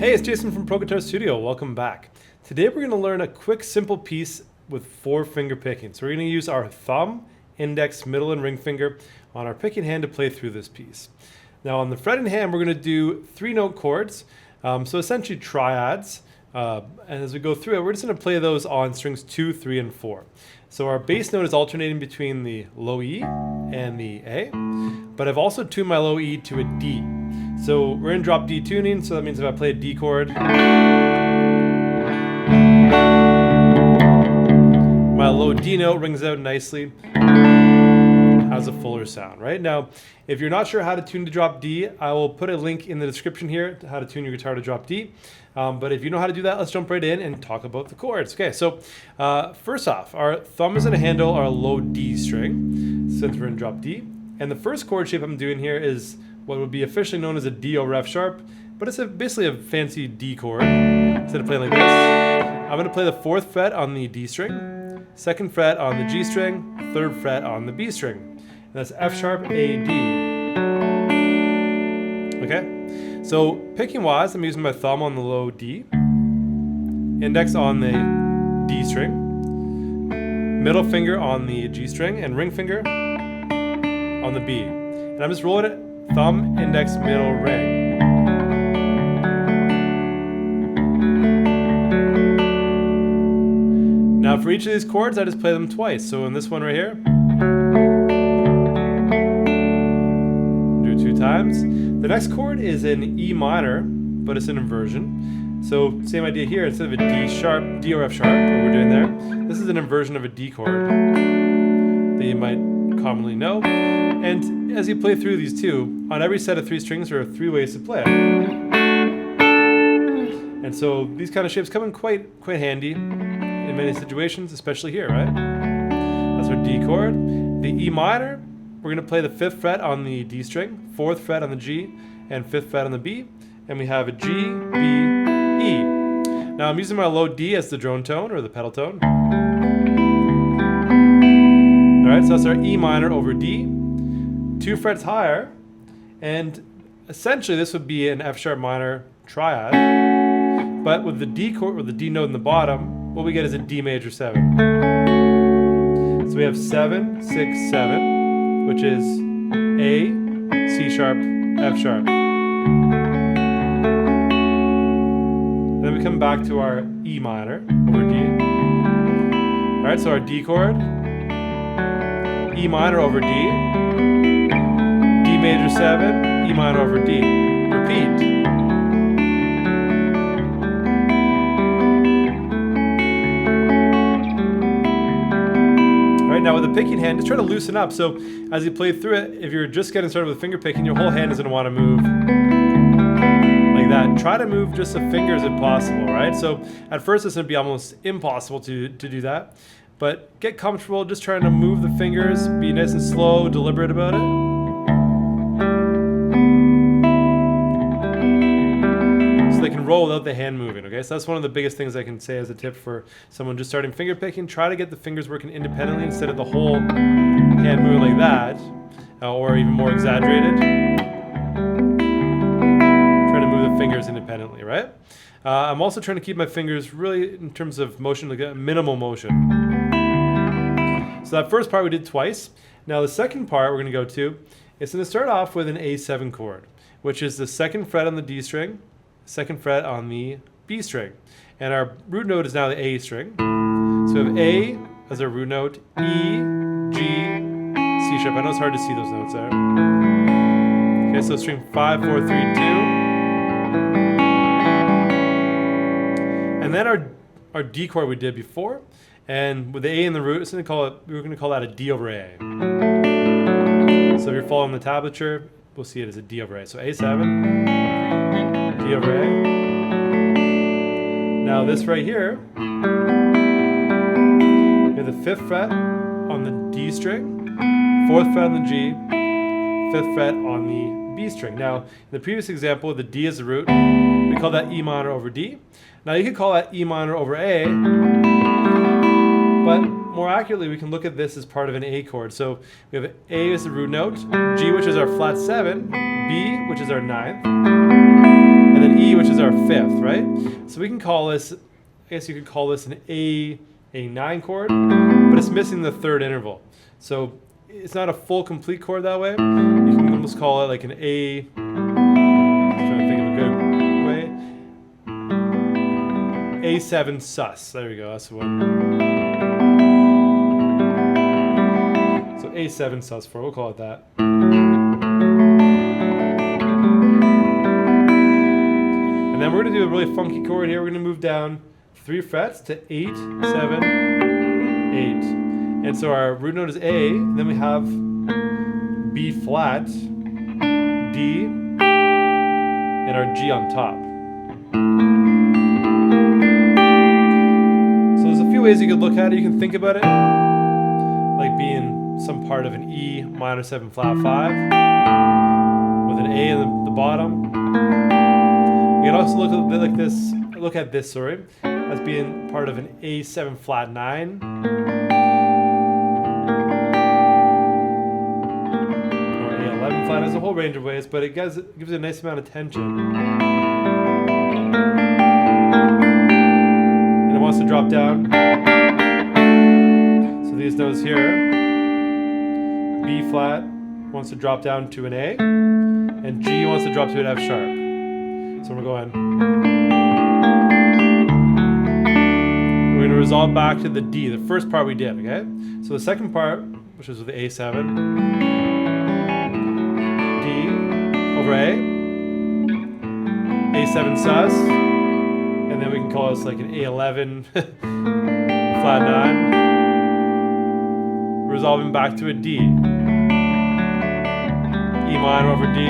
Hey, it's Jason from Pro Guitar Studio. Welcome back. Today we're going to learn a quick, simple piece with 4 finger picking. So we're going to use our thumb, index, middle, and ring finger on our picking hand to play through this piece. Now on the fretting hand, we're going to do 3-note chords, so essentially triads. And as we go through it, we're just going to play those on strings 2, 3, and 4. So our bass note is alternating between the low E and the A, but I've also tuned my low E to a D. So we're in drop D tuning, so that means if I play a D chord, my low D note rings out nicely, has a fuller sound, right? Now, if you're not sure how to tune to drop D, I will put a link in the description here to how to tune your guitar to drop D. But if you know how to do that, let's jump right in and talk about the chords. Okay, so first off, our thumb is going to handle our low D string, since we're in drop D. And the first chord shape I'm doing here is what would be officially known as a D over F sharp, but it's basically a fancy D chord. Instead of playing like this, I'm going to play the 4th fret on the D string, 2nd fret on the G string, 3rd fret on the B string. And that's F sharp, A, D. Okay, so picking wise, I'm using my thumb on the low D, index on the D string, middle finger on the G string, and ring finger on the B. And I'm just rolling it thumb, index, middle, ring. Now for each of these chords, I just play them twice. So in this one right here, do 2 times. The next chord is an E minor, but it's an inversion. So same idea here, instead of a D sharp, D or F sharp, what we're doing there, this is an inversion of a D chord that you might commonly know. And as you play through these two, on every set of 3 strings, there are 3 ways to play it. And so these kind of shapes come in quite handy in many situations, especially here, right? That's our D chord. The E minor, we're going to play the 5th fret on the D string, 4th fret on the G, and 5th fret on the B. And we have a G, B, E. Now I'm using my low D as the drone tone, or the pedal tone. Alright, so that's our E minor over D. 2 frets higher, and essentially this would be an F sharp minor triad, but with the D chord, with the D note in the bottom, what we get is a D major 7. So we have 7, 6, 7, which is A, C sharp, F sharp. And then we come back to our E minor over D. Alright, so our D chord, E minor over D, D major 7, E minor over D. Repeat. Alright, now with the picking hand, just try to loosen up. So as you play through it, if you're just getting started with finger picking, your whole hand is going to want to move like that. Try to move just the fingers if possible, right? So at first it's going to be almost impossible to do that. But get comfortable just trying to move the fingers, be nice and slow, deliberate about it. So they can roll without the hand moving, okay? So that's one of the biggest things I can say as a tip for someone just starting finger picking. Try to get the fingers working independently instead of the whole hand moving like that, or even more exaggerated. Trying to move the fingers independently, right? I'm also trying to keep my fingers really, in terms of motion, like a minimal motion. So that first part we did twice. Now the second part we're going to go to, it's going to start off with an A7 chord, which is the 2nd fret on the D string, 2nd fret on the B string. And our root note is now the A string. So we have A as our root note, E, G, C sharp. I know it's hard to see those notes there. Okay, so string 5, 4, 3, 2. And then our D chord we did before. And with the A in the root, we're going to call that a D over A. So if you're following the tablature, we'll see it as a D over A. So A7, D over A. Now this right here, we have the 5th fret on the D string, 4th fret on the G, 5th fret on the B string. Now, in the previous example, the D is the root. We call that E minor over D. Now you could call that E minor over A, but more accurately, we can look at this as part of an A chord. So we have A as the root note, G, which is our flat 7, B, which is our 9th, and then E, which is our 5th, right? So we can call this, I guess you could call this an A9 chord, but it's missing the 3rd interval. So it's not a full complete chord that way. You can almost call it like an A, I'm trying to think of a good way. A7 sus. There we go. That's the one. So A7 sus4. We'll call it that. And then we're going to do a really funky chord here. We're going to move down 3 frets to 8, 7, 8. And so our root note is A. Then we have B flat, D, and our G on top. Ways you could look at it. You can think about it like being some part of an E minor 7 flat 5 with an A in the bottom. You can also look a bit like this. Look at this, sorry, as being part of an A7 flat 9 or A11 flat. There's a whole range of ways, but it gives it a nice amount of tension. Wants to drop down. So these notes here, B flat wants to drop down to an A, and G wants to drop to an F sharp. So we're going. We're going to resolve back to the D, the first part we did, okay? So the second part, which is with the A7, D over A, A7 sus, and then we can call this like an A11 flat 9, resolving back to a D. E minor over D,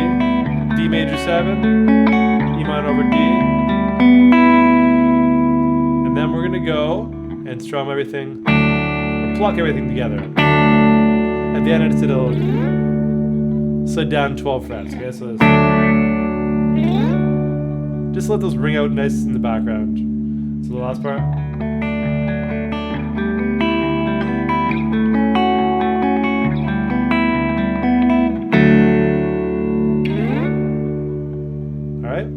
D major 7, E minor over D, and then we're gonna go and strum everything, or pluck everything together. At the end it'll slid down 12 frets, okay, so just let those ring out nice in the background. So the last part. All right.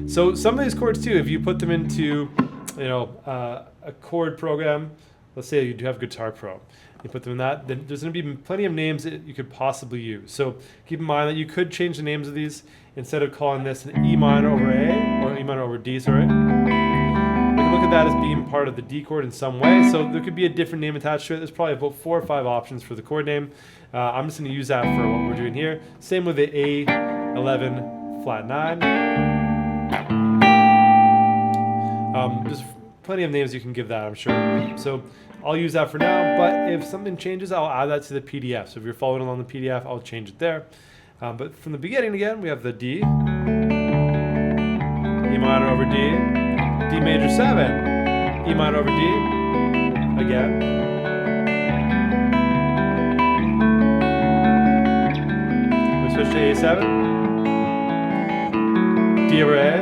So some of these chords too, if you put them into, a chord program, let's say you do have Guitar Pro, you put them in that, then there's going to be plenty of names that you could possibly use. So keep in mind that you could change the names of these. Instead of calling this an E minor over A, or E minor over D, sorry. We can look at that as being part of the D chord in some way. So there could be a different name attached to it. There's probably about 4 or 5 options for the chord name. I'm just going to use that for what we're doing here. Same with the A11 flat 9. There's plenty of names you can give that, I'm sure. So I'll use that for now, but if something changes, I'll add that to the PDF. So if you're following along the PDF, I'll change it there. But from the beginning again, we have the D, E minor over D, D major 7, E minor over D, again. We switch to A7, D over A,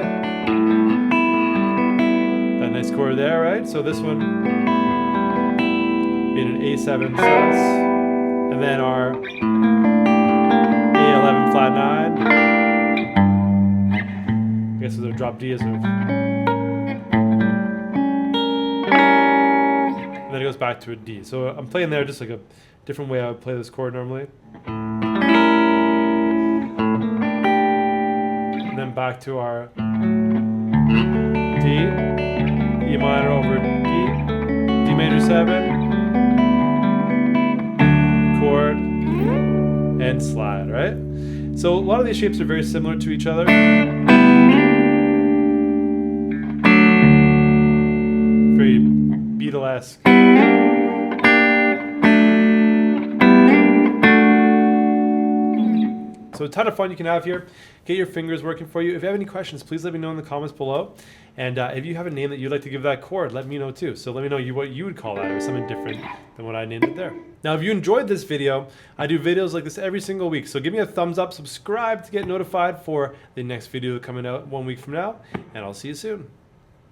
that nice chord there, right? So this one being an A7 sus, and then our A11 flat 9. I guess it's a drop D as well. And then it goes back to a D. So I'm playing there just like a different way I would play this chord normally. And then back to our D, E minor over D, D major 7, chord, and slide, right? So a lot of these shapes are very similar to each other. Very Beatlesque. So a ton of fun you can have here. Get your fingers working for you. If you have any questions, please let me know in the comments below. And if you have a name that you'd like to give that chord, let me know too. So let me know what you would call that, or something different than what I named it there. Now, if you enjoyed this video, I do videos like this every single week. So give me a thumbs up, subscribe to get notified for the next video coming out 1 week from now, and I'll see you soon.